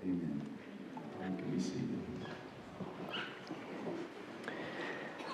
Amen. You can be seated.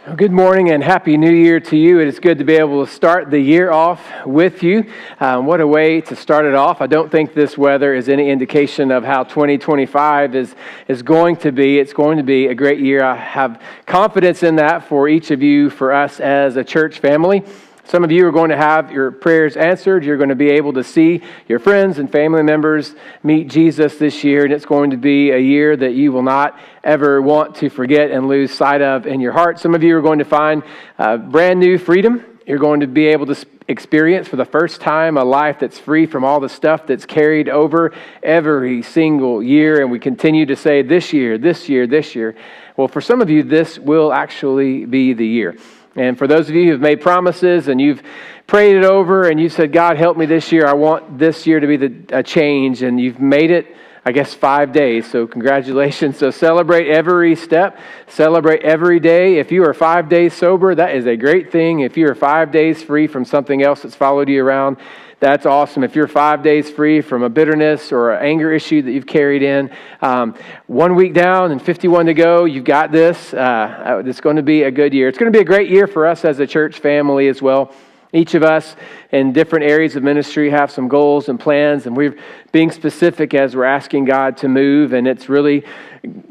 Well, good morning and Happy New Year to you. It is good to be able to start the year off with you. What a way to start it off. I don't think this weather is any indication of how 2025 is going to be. It's going to be a great year. I have confidence in that for each of you, for us as a church family. Some of you are going to have your prayers answered. You're going to be able to see your friends and family members meet Jesus this year, and it's going to be a year that you will not ever want to forget and lose sight of in your heart. Some of you are going to find brand new freedom. You're going to be able to experience for the first time a life that's free from all the stuff that's carried over every single year, and we continue to say this year, this year, this year. Well, for some of you, this will actually be the year. And for those of you who have made promises and you've prayed it over and you said, God, help me this year. I want this year to be a change. And you've made it, I guess, 5 days. So congratulations. So celebrate every step. Celebrate every day. If you are 5 days sober, that is a great thing. If you are 5 days free from something else that's followed you around, that's awesome. If you're 5 days free from a bitterness or an anger issue that you've carried in, 1 week down and 51 to go, you've got this. It's going to be a good year. It's going to be a great year for us as a church family as well. Each of us in different areas of ministry have some goals and plans, and we're being specific as we're asking God to move, and it's really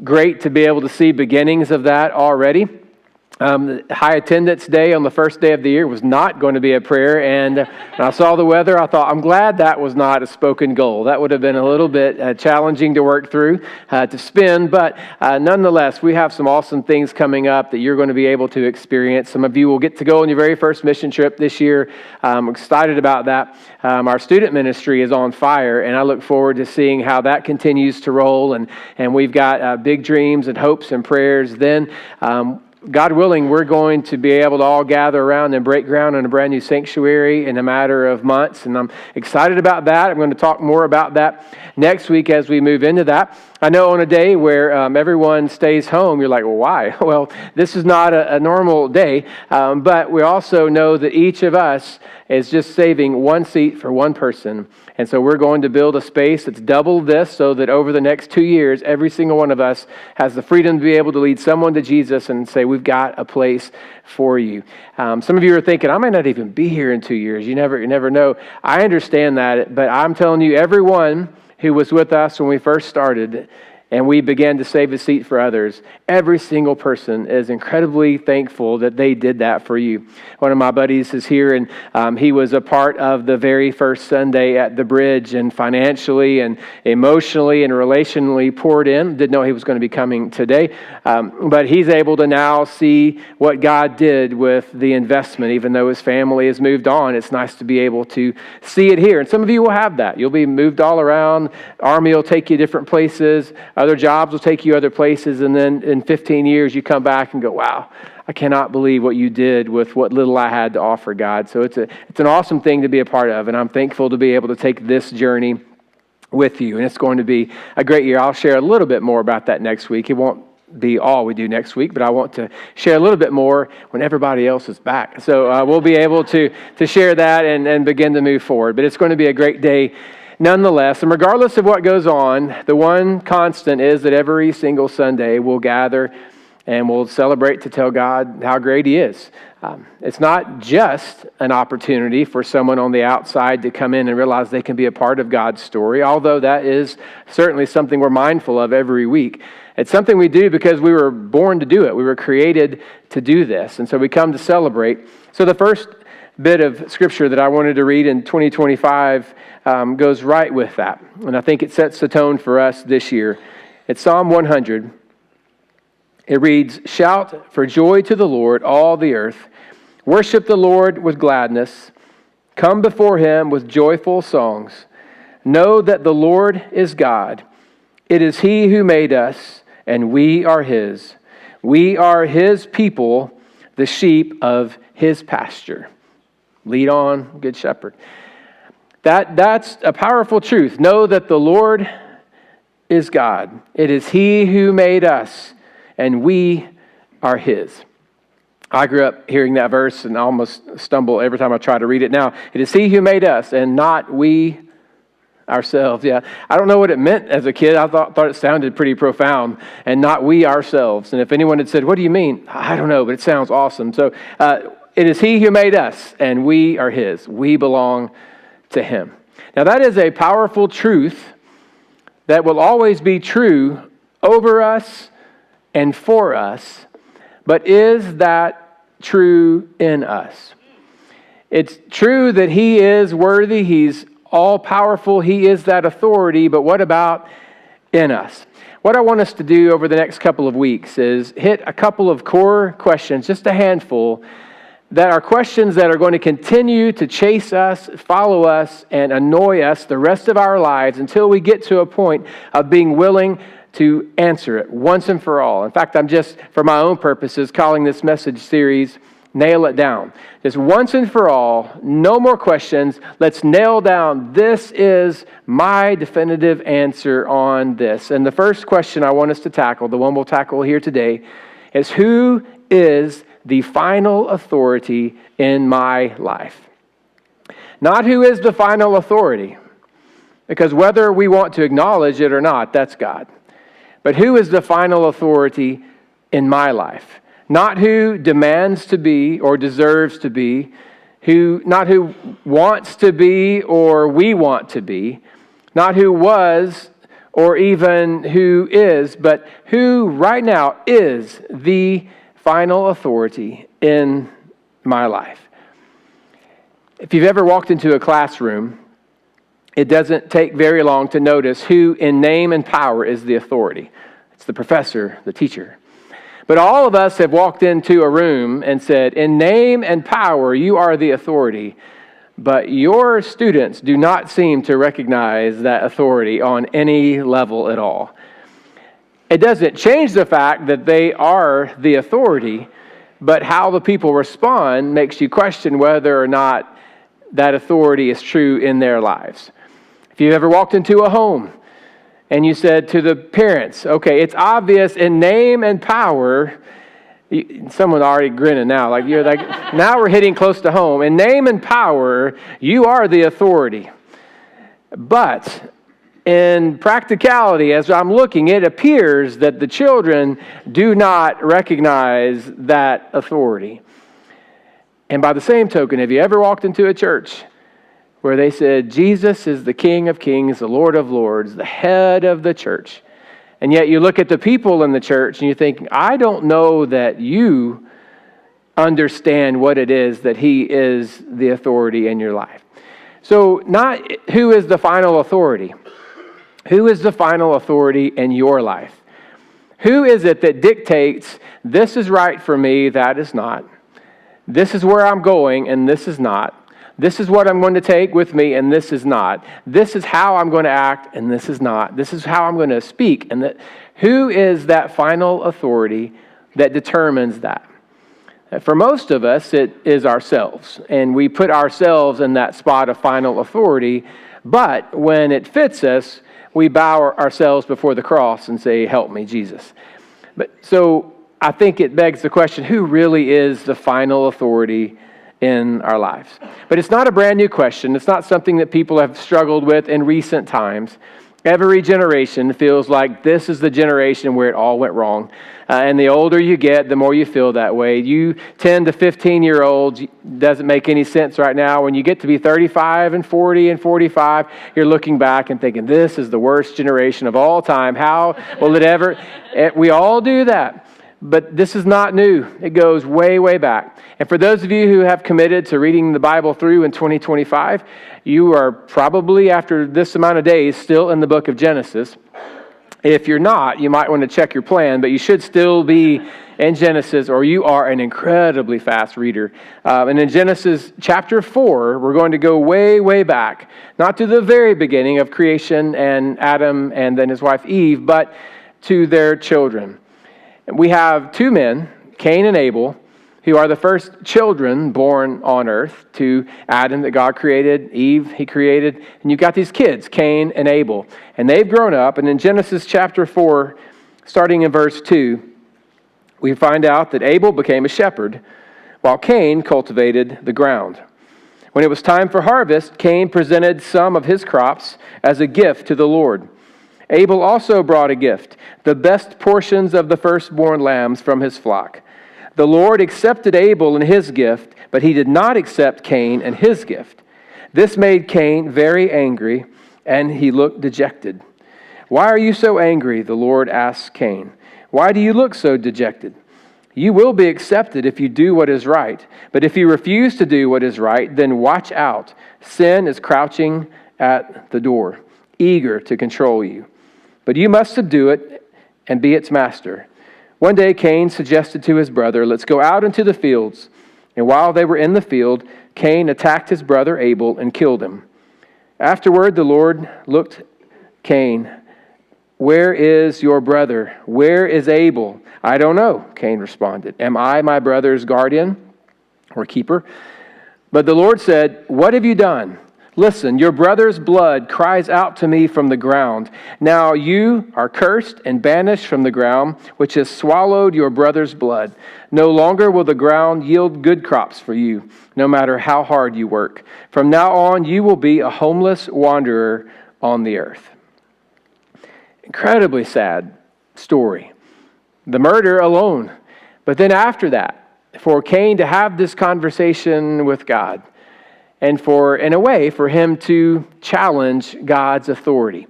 great to be able to see beginnings of that already. The high attendance day on the first day of the year was not going to be a prayer, and when I saw the weather, I thought, I'm glad that was not a spoken goal. That would have been a little bit challenging to work through, to spin, but nonetheless, we have some awesome things coming up that you're going to be able to experience. Some of you will get to go on your very first mission trip this year. I'm excited about that. Our student ministry is on fire, and I look forward to seeing how that continues to roll, and we've got big dreams and hopes and prayers. Then, God willing, we're going to be able to all gather around and break ground on a brand new sanctuary in a matter of months, and I'm excited about that. I'm going to talk more about that next week as we move into that. I know on a day where everyone stays home, you're like, well, why? Well, this is not a normal day, but we also know that each of us is just saving one seat for one person. And so we're going to build a space that's double this so that over the next 2 years, every single one of us has the freedom to be able to lead someone to Jesus and say, we've got a place for you. Some of you are thinking, I might not even be here in 2 years. You never know. I understand that, but I'm telling you, everyone who was with us when we first started and we began to save a seat for others, every single person is incredibly thankful that they did that for you. One of my buddies is here, and he was a part of the very first Sunday at the Bridge, and financially and emotionally and relationally poured in. Didn't know he was going to be coming today, but he's able to now see what God did with the investment. Even though his family has moved on, it's nice to be able to see it here. And some of you will have that. You'll be moved all around. Army will take you different places. Other jobs will take you other places, and then in 15 years you come back and go, wow, I cannot believe what you did with what little I had to offer, God. So it's an awesome thing to be a part of, and I'm thankful to be able to take this journey with you, and it's going to be a great year. I'll share a little bit more about that next week. It won't be all we do next week, but I want to share a little bit more when everybody else is back. So we'll be able to share that and begin to move forward, but it's going to be a great day nonetheless. And regardless of what goes on, the one constant is that every single Sunday we'll gather and we'll celebrate to tell God how great He is. It's not just an opportunity for someone on the outside to come in and realize they can be a part of God's story, although that is certainly something we're mindful of every week. It's something we do because we were born to do it. We were created to do this, and so we come to celebrate. So the first bit of scripture that I wanted to read in 2025 goes right with that, and I think it sets the tone for us this year. It's Psalm 100. It reads, "Shout for joy to the Lord, all the earth. Worship the Lord with gladness. Come before Him with joyful songs. Know that the Lord is God. It is He who made us, and we are His. We are His people, the sheep of His pasture." Lead on, Good Shepherd. That's a powerful truth. Know that the Lord is God. It is He who made us, and we are His. I grew up hearing that verse and I almost stumble every time I try to read it now. It is He who made us, and not we Ourselves, yeah. I don't know what it meant as a kid. I thought it sounded pretty profound, and not we ourselves. And if anyone had said, what do you mean? I don't know, but it sounds awesome. So it is he who made us, and we are his. We belong to him. Now that is a powerful truth that will always be true over us and for us, but is that true in us? It's true that he is worthy, he's all-powerful, he is that authority, but what about in us? What I want us to do over the next couple of weeks is hit a couple of core questions, just a handful, that are questions that are going to continue to chase us, follow us, and annoy us the rest of our lives until we get to a point of being willing to answer it once and for all. In fact, I'm just, for my own purposes, calling this message series, Nail It Down. Just once and for all, no more questions. Let's nail down, this is my definitive answer on this. And the first question I want us to tackle, the one we'll tackle here today, is who is the final authority in my life? Not who is the final authority, because whether we want to acknowledge it or not, that's God. But who is the final authority in my life? Not who demands to be or deserves to be, not who wants to be or we want to be, not who was or even who is, but who right now is the final authority in my life. If you've ever walked into a classroom, it doesn't take very long to notice who in name and power is the authority. It's the professor, the teacher. But all of us have walked into a room and said, in name and power, you are the authority. But your students do not seem to recognize that authority on any level at all. It doesn't change the fact that they are the authority, but how the people respond makes you question whether or not that authority is true in their lives. If you've ever walked into a home, and you said to the parents, okay, it's obvious in name and power, someone already grinning now, like you're like, now we're hitting close to home. In name and power, you are the authority. But in practicality, as I'm looking, it appears that the children do not recognize that authority. And by the same token, have you ever walked into a church where they said, Jesus is the King of Kings, the Lord of Lords, the head of the church. And yet you look at the people in the church and you think, I don't know that you understand what it is that he is the authority in your life. So not who is the final authority. Who is the final authority in your life? Who is it that dictates, this is right for me, that is not. This is where I'm going, and this is not. This is what I'm going to take with me, and this is not. This is how I'm going to act, and this is not. This is how I'm going to speak. And who is that final authority that determines that? For most of us, it is ourselves. And we put ourselves in that spot of final authority. But when it fits us, we bow ourselves before the cross and say, help me, Jesus. So I think it begs the question, who really is the final authority in our lives? But it's not a brand new question. It's not something that people have struggled with in recent times. Every generation feels like this is the generation where it all went wrong. And the older you get, the more you feel that way. You 10 to 15-year-olds, doesn't make any sense right now. When you get to be 35 and 40 and 45, you're looking back and thinking, this is the worst generation of all time. How will it ever? We all do that. But this is not new. It goes way, way back. And for those of you who have committed to reading the Bible through in 2025, you are probably, after this amount of days, still in the book of Genesis. If you're not, you might want to check your plan, but you should still be in Genesis, or you are an incredibly fast reader. And in Genesis chapter 4, we're going to go way, way back, not to the very beginning of creation and Adam and then his wife Eve, but to their children. We have two men, Cain and Abel, who are the first children born on earth to Adam that God created, Eve he created. And you've got these kids, Cain and Abel. And they've grown up. And in Genesis chapter 4, starting in verse 2, we find out that Abel became a shepherd while Cain cultivated the ground. When it was time for harvest, Cain presented some of his crops as a gift to the Lord. Abel also brought a gift, the best portions of the firstborn lambs from his flock. The Lord accepted Abel and his gift, but he did not accept Cain and his gift. This made Cain very angry, and he looked dejected. "Why are you so angry?" the Lord asked Cain. "Why do you look so dejected? You will be accepted if you do what is right. But if you refuse to do what is right, then watch out. Sin is crouching at the door, eager to control you. But you must subdue it and be its master." One day Cain suggested to his brother, "Let's go out into the fields." And while they were in the field, Cain attacked his brother Abel and killed him. Afterward, the Lord looked Cain, "Where is your brother? Where is Abel?" "I don't know," Cain responded. "Am I my brother's guardian or keeper?" But the Lord said, "What have you done? Listen, your brother's blood cries out to me from the ground. Now you are cursed and banished from the ground, which has swallowed your brother's blood. No longer will the ground yield good crops for you, no matter how hard you work. From now on, you will be a homeless wanderer on the earth." Incredibly sad story. The murder alone. But then after that, for Cain to have this conversation with God, and in a way, for him to challenge God's authority.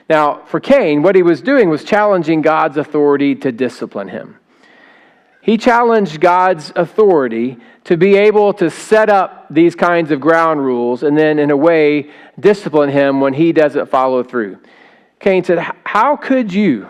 Now, for Cain, what he was doing was challenging God's authority to discipline him. He challenged God's authority to be able to set up these kinds of ground rules and then, in a way, discipline him when he doesn't follow through. Cain said, "How could you,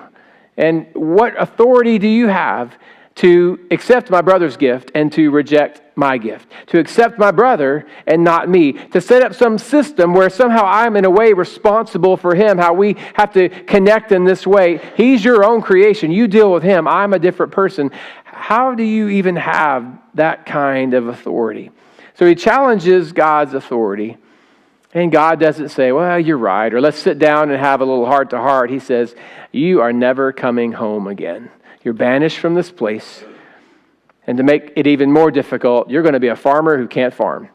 and what authority do you have to accept my brother's gift and to reject my gift? To accept my brother and not me? To set up some system where somehow I'm in a way responsible for him, how we have to connect in this way. He's your own creation. You deal with him. I'm a different person. How do you even have that kind of authority?" So he challenges God's authority. And God doesn't say, "Well, you're right," or "Let's sit down and have a little heart-to-heart." He says, "You are never coming home again. You're banished from this place. And to make it even more difficult, you're going to be a farmer who can't farm.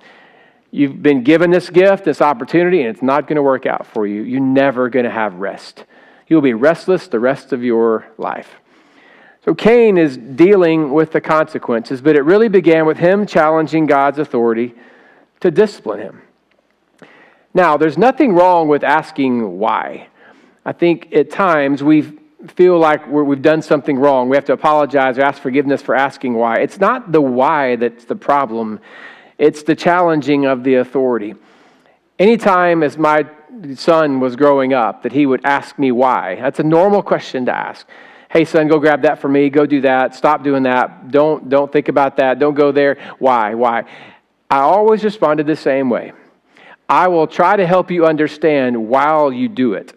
You've been given this gift, this opportunity, and it's not going to work out for you. You're never going to have rest. You'll be restless the rest of your life." So Cain is dealing with the consequences, but it really began with him challenging God's authority to discipline him. Now, there's nothing wrong with asking why. I think at times we feel like we've done something wrong. We have to apologize or ask forgiveness for asking why. It's not the why that's the problem. It's the challenging of the authority. Anytime as my son was growing up that he would ask me why, that's a normal question to ask. "Hey, son, go grab that for me. Go do that. Stop doing that. Don't think about that. Don't go there. Why? Why?" I always responded the same way. I will try to help you understand while you do it.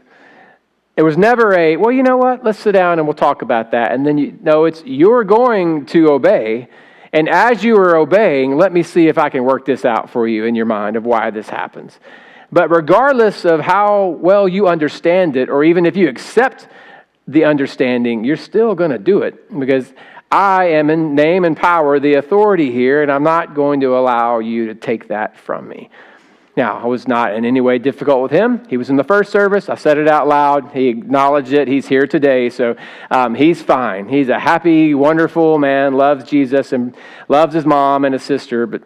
It was never "Well, you know what? Let's sit down and we'll talk about that." And then it's you're going to obey. And as you are obeying, let me see if I can work this out for you in your mind of why this happens. But regardless of how well you understand it, or even if you accept the understanding, you're still going to do it because I am in name and power the authority here, and I'm not going to allow you to take that from me. Now, I was not in any way difficult with him. He was in the first service. I said it out loud. He acknowledged it. He's here today, so he's fine. He's a happy, wonderful man, loves Jesus and loves his mom and his sister. But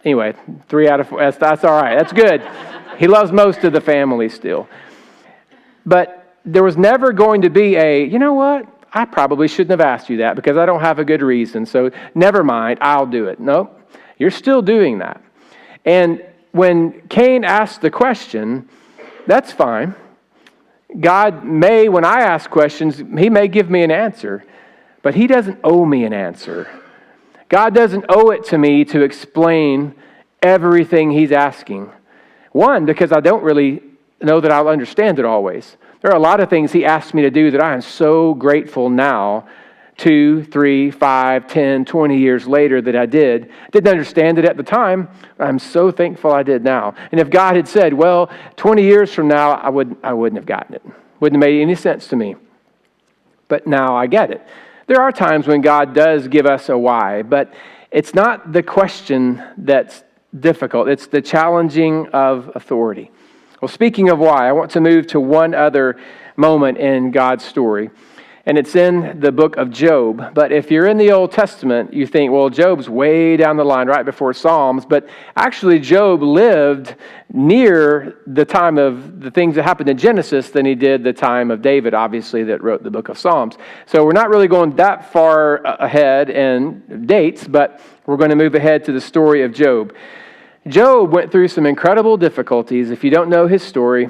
anyway, 3 out of 4, that's all right. That's good. He loves most of the family still. But there was never going to be "You know what? I probably shouldn't have asked you that because I don't have a good reason, so never mind, I'll do it." No, you're still doing that. And when Cain asked the question, that's fine. God may, when I ask questions, he may give me an answer, but he doesn't owe me an answer. God doesn't owe it to me to explain everything he's asking. One, because I don't really know that I'll understand it always. There are a lot of things he asked me to do that I am so grateful now 2, 3, 5, 10, 20 years later that I did. Didn't understand it at the time. I'm so thankful I did now. And if God had said, 20 years from now, I wouldn't have gotten it. Wouldn't have made any sense to me. But now I get it. There are times when God does give us a why, but it's not the question that's difficult. It's the challenging of authority. Well, speaking of why, I want to move to one other moment in God's story. And it's in the book of Job. But if you're in the Old Testament, you think, well, Job's way down the line, right before Psalms. But actually, Job lived near the time of the things that happened in Genesis than he did the time of David, obviously, that wrote the book of Psalms. So we're not really going that far ahead in dates, but we're going to move ahead to the story of Job. Job went through some incredible difficulties. If you don't know his story,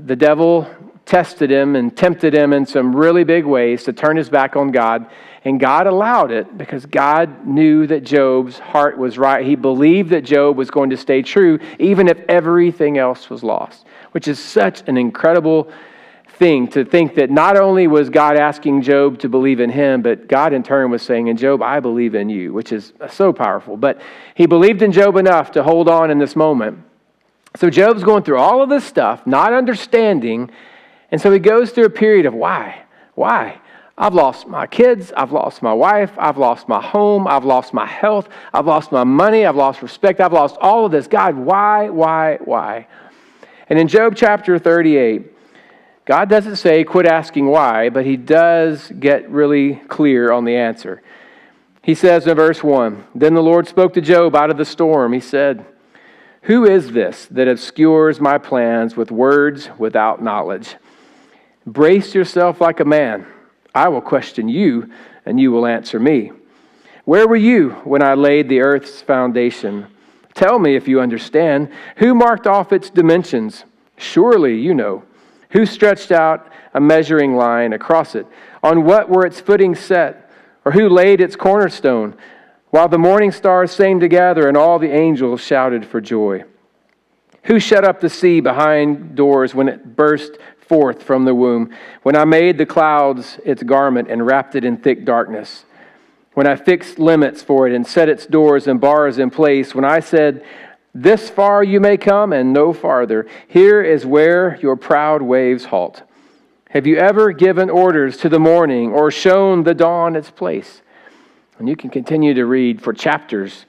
the devil tested him and tempted him in some really big ways to turn his back on God. And God allowed it because God knew that Job's heart was right. He believed that Job was going to stay true even if everything else was lost, which is such an incredible thing to think that not only was God asking Job to believe in him, but God in turn was saying, "And Job, I believe in you," which is so powerful. But he believed in Job enough to hold on in this moment. So Job's going through all of this stuff, not understanding. And so he goes through a period of why? Why? I've lost my kids. I've lost my wife. I've lost my home. I've lost my health. I've lost my money. I've lost respect. I've lost all of this. God, why? And in Job chapter 38, God doesn't say quit asking why, but he does get really clear on the answer. He says in verse 1, "Then the Lord spoke to Job out of the storm. He said, 'Who is this that obscures my plans with words without knowledge? Brace yourself like a man. I will question you, and you will answer me. Where were you when I laid the earth's foundation? Tell me if you understand. Who marked off its dimensions? Surely you know. Who stretched out a measuring line across it? On what were its footings set? Or who laid its cornerstone? While the morning stars sang together and all the angels shouted for joy. Who shut up the sea behind doors when it burst forth from the womb? When I made the clouds its garment and wrapped it in thick darkness. When I fixed limits for it and set its doors and bars in place. When I said, this far you may come and no farther. Here is where your proud waves halt. Have you ever given orders to the morning or shown the dawn its place?" And you can continue to read for chapters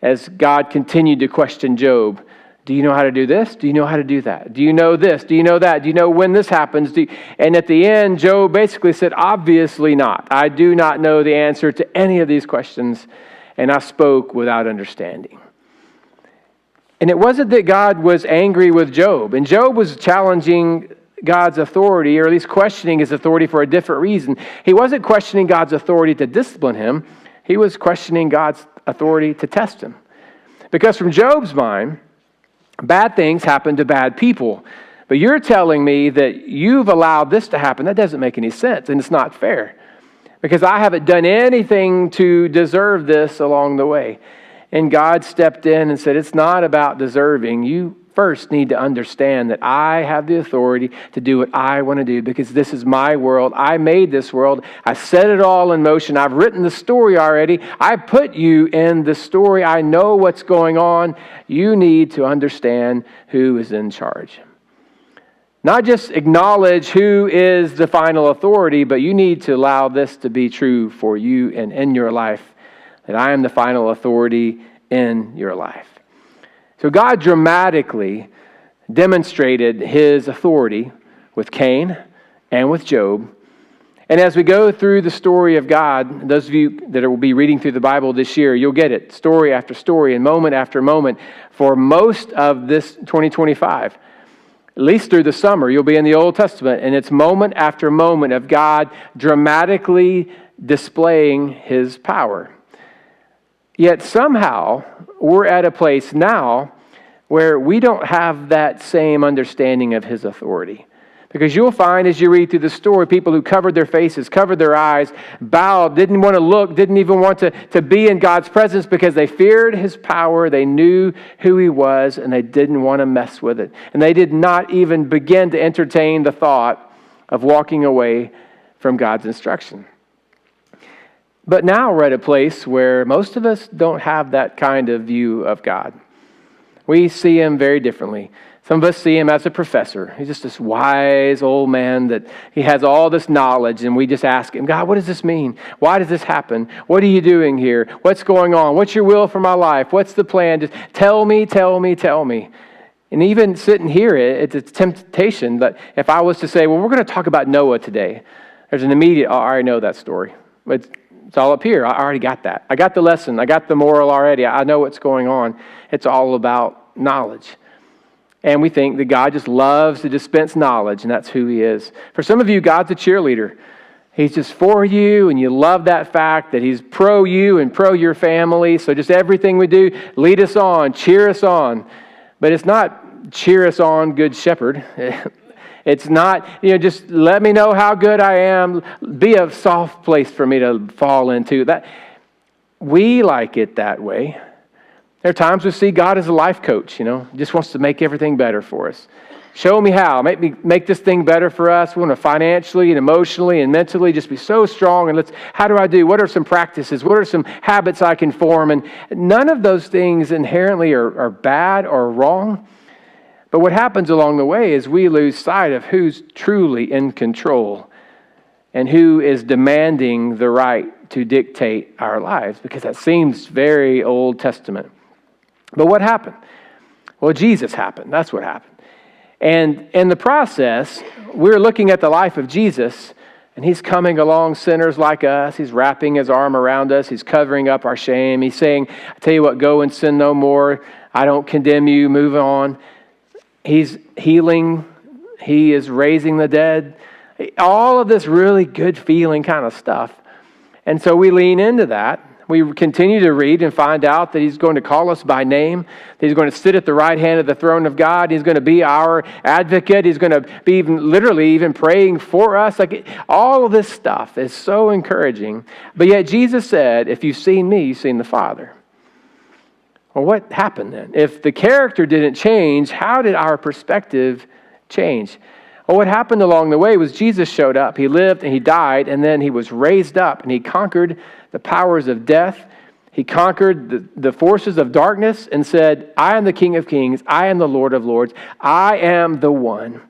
as God continued to question Job. Do you know how to do this? Do you know how to do that? Do you know this? Do you know that? Do you know when this happens? And at the end, Job basically said, obviously not. I do not know the answer to any of these questions, and I spoke without understanding. And it wasn't that God was angry with Job, and Job was challenging God's authority, or at least questioning his authority for a different reason. He wasn't questioning God's authority to discipline him. He was questioning God's authority to test him. Because from Job's mind, bad things happen to bad people. But you're telling me that you've allowed this to happen. That doesn't make any sense, and it's not fair. Because I haven't done anything to deserve this along the way. And God stepped in and said, it's not about deserving. You first need to understand that I have the authority to do what I want to do because this is my world. I made this world. I set it all in motion. I've written the story already. I put you in the story. I know what's going on. You need to understand who is in charge. Not just acknowledge who is the final authority, but you need to allow this to be true for you and in your life, that I am the final authority in your life. So God dramatically demonstrated his authority with Cain and with Job. And as we go through the story of God, those of you that will be reading through the Bible this year, you'll get it story after story and moment after moment for most of this 2025. At least through the summer, you'll be in the Old Testament, and it's moment after moment of God dramatically displaying his power. Yet somehow, we're at a place now where we don't have that same understanding of his authority. Because you'll find as you read through the story, people who covered their faces, covered their eyes, bowed, didn't want to look, didn't even want to be in God's presence because they feared his power, they knew who he was, and they didn't want to mess with it. And they did not even begin to entertain the thought of walking away from God's instruction. But now we're at a place where most of us don't have that kind of view of God. We see him very differently. Some of us see him as a professor. He's just this wise old man that he has all this knowledge, and we just ask him, God, what does this mean? Why does this happen? What are you doing here? What's going on? What's your will for my life? What's the plan? Just tell me, tell me, tell me. And even sitting here, it's a temptation that if I was to say, well, we're going to talk about Noah today, there's an immediate, oh, I already know that story. It's all up here. I already got that. I got the lesson. I got the moral already. I know what's going on. It's all about knowledge. And we think that God just loves to dispense knowledge, and that's who he is. For some of you, God's a cheerleader. He's just for you, and you love that fact that he's pro you and pro your family. So just everything we do, lead us on, cheer us on. But it's not cheer us on, good shepherd. It's not, just let me know how good I am. Be a soft place for me to fall into. That we like it that way. There are times we see God as a life coach, just wants to make everything better for us. Show me how. Make this thing better for us. We want to financially and emotionally and mentally just be so strong. And how do I do? What are some practices? What are some habits I can form? And none of those things inherently are bad or wrong. But what happens along the way is we lose sight of who's truly in control and who is demanding the right to dictate our lives, because that seems very Old Testament. But what happened? Well, Jesus happened. That's what happened. And in the process, we're looking at the life of Jesus, and he's coming along sinners like us. He's wrapping his arm around us. He's covering up our shame. He's saying, I tell you what, go and sin no more. I don't condemn you. Move on. He's healing. He is raising the dead. All of this really good feeling kind of stuff. And so we lean into that. We continue to read and find out that he's going to call us by name, that he's going to sit at the right hand of the throne of God. He's going to be our advocate. He's going to be literally even praying for us. All of this stuff is so encouraging. But yet Jesus said, if you've seen me, you've seen the Father. Well, what happened then? If the character didn't change, how did our perspective change? Well, what happened along the way was Jesus showed up. He lived and he died, and then he was raised up, and he conquered the powers of death. He conquered the forces of darkness and said, I am the King of Kings. I am the Lord of Lords. I am the one.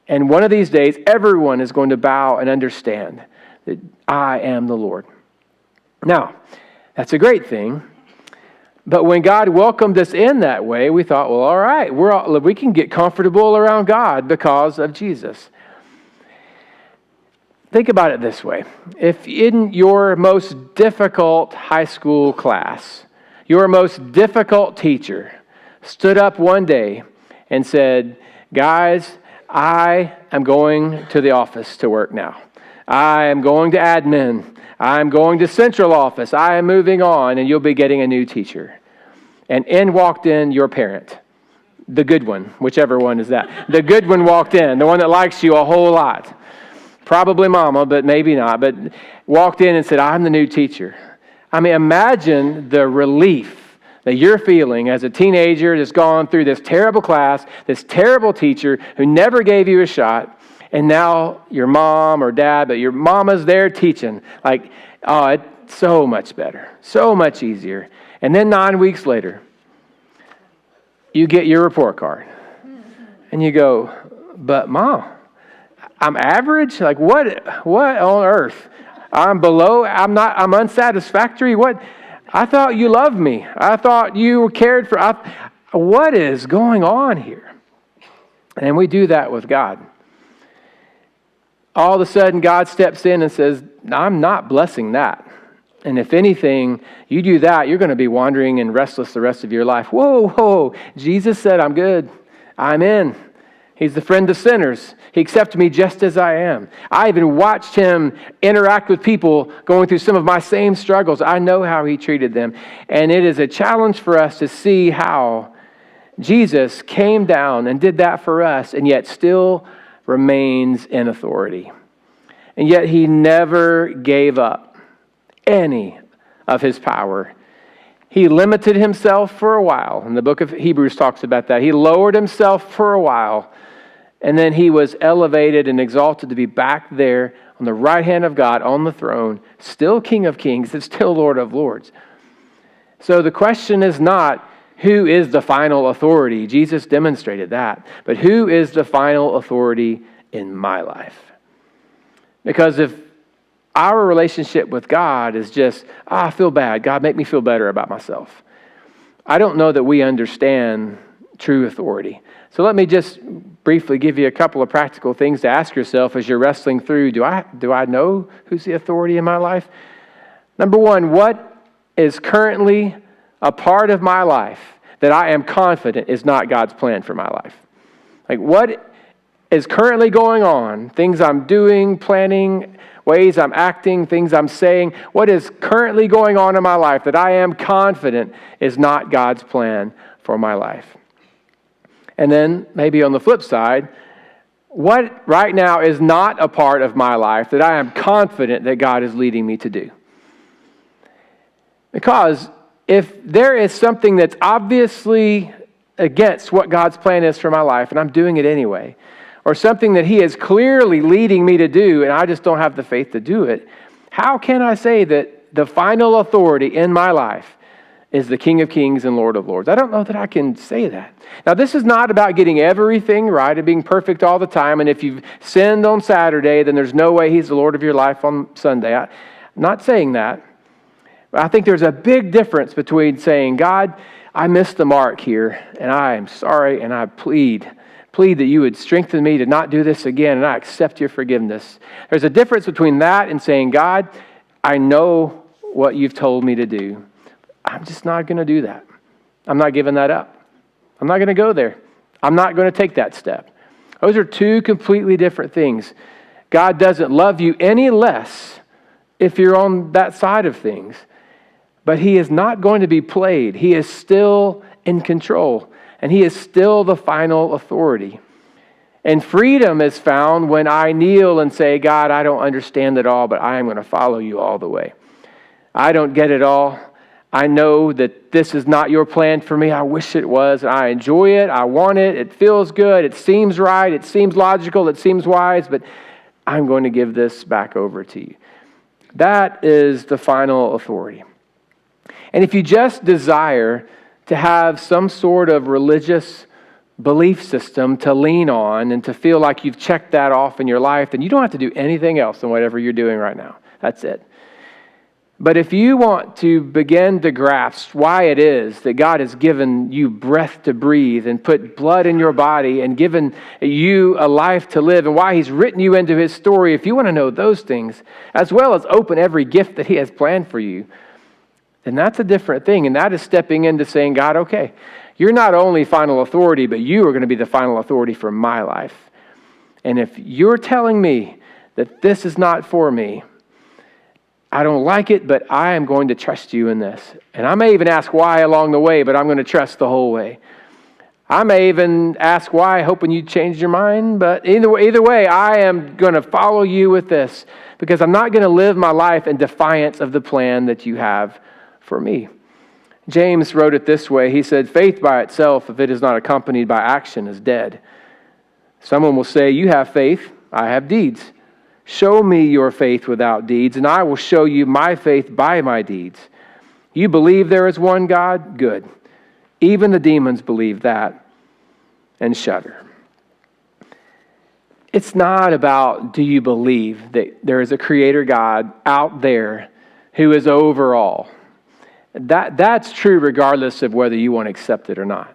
And one of these days, everyone is going to bow and understand that I am the Lord. Now, that's a great thing. But when God welcomed us in that way, we thought, well, all right, we can get comfortable around God because of Jesus. Think about it this way. If in your most difficult high school class, your most difficult teacher stood up one day and said, guys, I am going to the office to work now. I am going to admin. I'm going to central office. I am moving on, and you'll be getting a new teacher. And in walked in your parent, the good one, whichever one is that. The good one walked in, the one that likes you a whole lot. Probably mama, but maybe not. But walked in and said, I'm the new teacher. I mean, imagine the relief that you're feeling as a teenager that's gone through this terrible class, this terrible teacher who never gave you a shot. And now your mom or dad, but your mama's there teaching. It's so much better, so much easier. And then 9 weeks later, you get your report card. And you go, but Mom, I'm average? What on earth? I'm unsatisfactory? What? I thought you loved me. I thought you cared for, what is going on here? And we do that with God. All of a sudden, God steps in and says, I'm not blessing that. And if anything, you do that, you're going to be wandering and restless the rest of your life. Whoa. Jesus said, I'm good. I'm in. He's the friend of sinners. He accepted me just as I am. I even watched him interact with people going through some of my same struggles. I know how he treated them. And it is a challenge for us to see how Jesus came down and did that for us, and yet still remains in authority. And yet he never gave up any of his power. He limited himself for a while. And the book of Hebrews talks about that. He lowered himself for a while, and then he was elevated and exalted to be back there on the right hand of God on the throne, still King of Kings and still Lord of Lords. So the question is not, who is the final authority? Jesus demonstrated that. But who is the final authority in my life? Because if our relationship with God is just, I feel bad. God, make me feel better about myself. I don't know that we understand true authority. So let me just briefly give you a couple of practical things to ask yourself as you're wrestling through. Do I know who's the authority in my life? Number one, what is currently a part of my life that I am confident is not God's plan for my life? Like, what is currently going on, things I'm doing, planning, ways I'm acting, things I'm saying, what is currently going on in my life that I am confident is not God's plan for my life? And then maybe on the flip side, what right now is not a part of my life that I am confident that God is leading me to do? Because if there is something that's obviously against what God's plan is for my life, and I'm doing it anyway, or something that He is clearly leading me to do, and I just don't have the faith to do it, how can I say that the final authority in my life is the King of Kings and Lord of Lords? I don't know that I can say that. Now, this is not about getting everything right and being perfect all the time, and if you've sinned on Saturday, then there's no way He's the Lord of your life on Sunday. I'm not saying that. But I think there's a big difference between saying, God, I missed the mark here, and I am sorry, and I plead that you would strengthen me to not do this again, and I accept your forgiveness. There's a difference between that and saying, God, I know what you've told me to do. I'm just not going to do that. I'm not giving that up. I'm not going to go there. I'm not going to take that step. Those are two completely different things. God doesn't love you any less if you're on that side of things. But He is not going to be played. He is still in control. And He is still the final authority. And freedom is found when I kneel and say, God, I don't understand it all, but I am going to follow you all the way. I don't get it all. I know that this is not your plan for me. I wish it was. I enjoy it. I want it. It feels good. It seems right. It seems logical. It seems wise. But I'm going to give this back over to you. That is the final authority. And if you just desire to have some sort of religious belief system to lean on and to feel like you've checked that off in your life, then you don't have to do anything else than whatever you're doing right now. That's it. But if you want to begin to grasp why it is that God has given you breath to breathe and put blood in your body and given you a life to live and why He's written you into His story, if you want to know those things, as well as open every gift that He has planned for you, then that's a different thing. And that is stepping into saying, God, okay, you're not only final authority, but you are going to be the final authority for my life. And if you're telling me that this is not for me, I don't like it, but I am going to trust you in this. And I may even ask why along the way, but I'm going to trust the whole way. I may even ask why, hoping you change your mind, but either way, I am going to follow you with this because I'm not going to live my life in defiance of the plan that you have for me. James wrote it this way. He said, faith by itself, if it is not accompanied by action, is dead. Someone will say, you have faith, I have deeds. Show me your faith without deeds, and I will show you my faith by my deeds. You believe there is one God? Good. Even the demons believe that and shudder. It's not about do you believe that there is a creator God out there who is over all. That's true regardless of whether you want to accept it or not,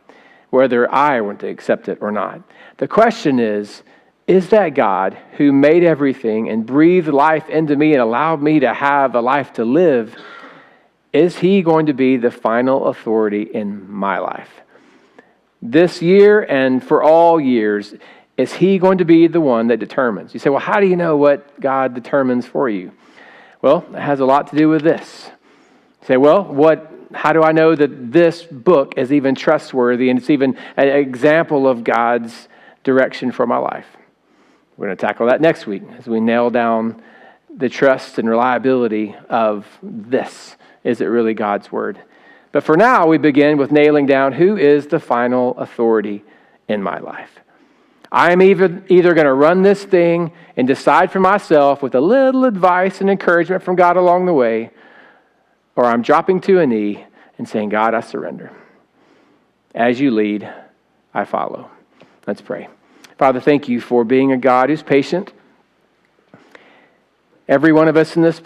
whether I want to accept it or not. The question is that God who made everything and breathed life into me and allowed me to have a life to live, is He going to be the final authority in my life? This year and for all years, is He going to be the one that determines? You say, well, how do you know what God determines for you? Well, it has a lot to do with this. You say, well, how do I know that this book is even trustworthy and it's even an example of God's direction for my life? We're going to tackle that next week as we nail down the trust and reliability of this. Is it really God's word? But for now, we begin with nailing down who is the final authority in my life. I am either going to run this thing and decide for myself with a little advice and encouragement from God along the way, or I'm dropping to a knee and saying, God, I surrender. As you lead, I follow. Let's pray. Father, thank you for being a God who's patient. Every one of us in this place